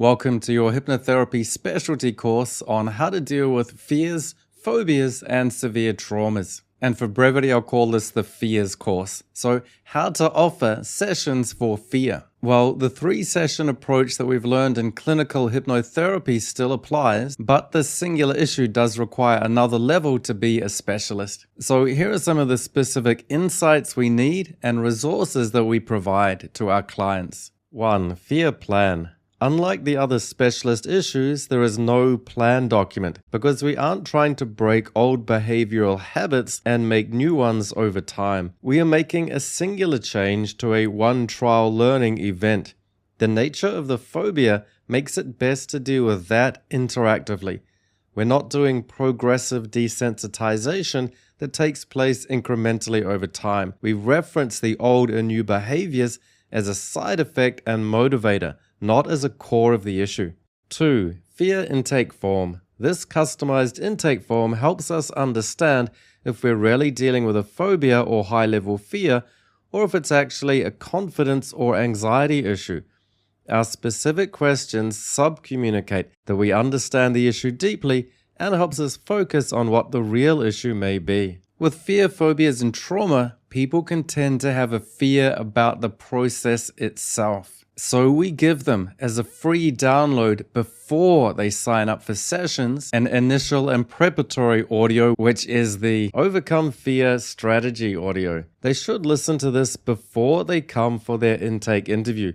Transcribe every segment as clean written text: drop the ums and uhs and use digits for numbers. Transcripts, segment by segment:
Welcome to your hypnotherapy specialty course on how to deal with fears, phobias, and severe traumas. And for brevity, I'll call this the fears course. So, how to offer sessions for fear. Well, the 3-session approach that we've learned in clinical hypnotherapy still applies, but the singular issue does require another level to be a specialist. So here are some of the specific insights we need and resources that we provide to our clients. 1. Fear plan. Unlike the other specialist issues, there is no plan document because we aren't trying to break old behavioral habits and make new ones over time. We are making a singular change to a one-trial learning event. The nature of the phobia makes it best to deal with that interactively. We're not doing progressive desensitization that takes place incrementally over time. We reference the old and new behaviors as a side effect and motivator, not as a core of the issue. 2. Fear intake form. This customized intake form helps us understand if we're really dealing with a phobia or high-level fear, or if it's actually a confidence or anxiety issue. Our specific questions sub-communicate that we understand the issue deeply and helps us focus on what the real issue may be. With fear, phobias, and trauma, people can tend to have a fear about the process itself. So we give them, as a free download before they sign up for sessions, an initial and preparatory audio, which is the Overcome Fear Strategy audio. They should listen to this before they come for their intake interview.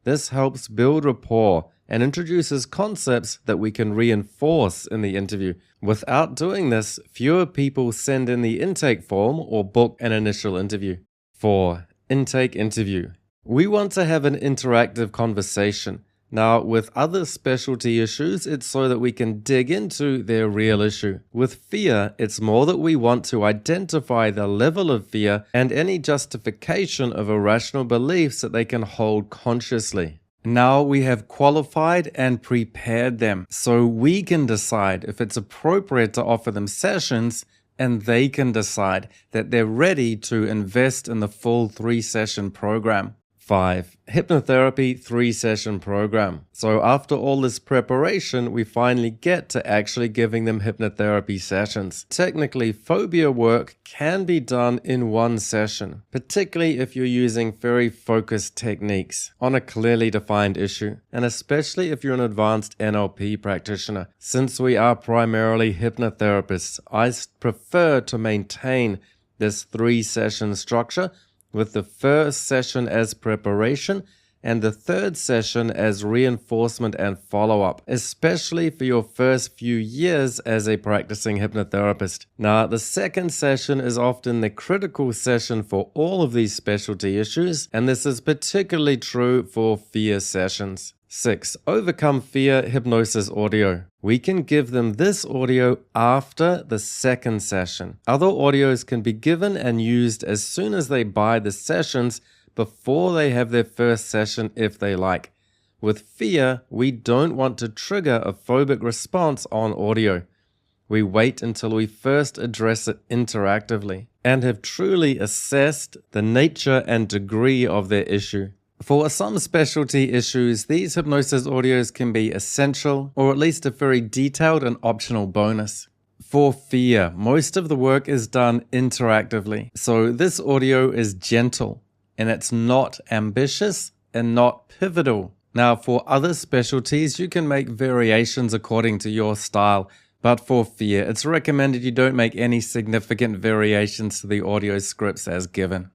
This helps build rapport and introduces concepts that we can reinforce in the interview. Without doing this, fewer people send in the intake form or book an initial interview. 4. Intake interview. We want to have an interactive conversation. Now, with other specialty issues, it's so that we can dig into their real issue. With fear, it's more that we want to identify the level of fear and any justification of irrational beliefs that they can hold consciously. Now we have qualified and prepared them, so we can decide if it's appropriate to offer them sessions, and they can decide that they're ready to invest in the full 3-session program. 5. Hypnotherapy 3-session program. So after all this preparation, we finally get to actually giving them hypnotherapy sessions. Technically, phobia work can be done in 1 session, particularly if you're using very focused techniques on a clearly defined issue, and especially if you're an advanced NLP practitioner. Since we are primarily hypnotherapists, I prefer to maintain this 3-session structure, with the first session as preparation and the 3rd session as reinforcement and follow-up, especially for your first few years as a practicing hypnotherapist. Now, the 2nd session is often the critical session for all of these specialty issues, and this is particularly true for fear sessions. 6. Overcome Fear Hypnosis Audio. We can give them this audio after the 2nd session. Other audios can be given and used as soon as they buy the sessions before they have their first session if they like. With fear, we don't want to trigger a phobic response on audio. We wait until we first address it interactively and have truly assessed the nature and degree of their issue. For some specialty issues, these hypnosis audios can be essential, or at least a very detailed and optional bonus. For fear, most of the work is done interactively, so this audio is gentle, and it's not ambitious and not pivotal. Now, for other specialties, you can make variations according to your style, but for fear, it's recommended you don't make any significant variations to the audio scripts as given.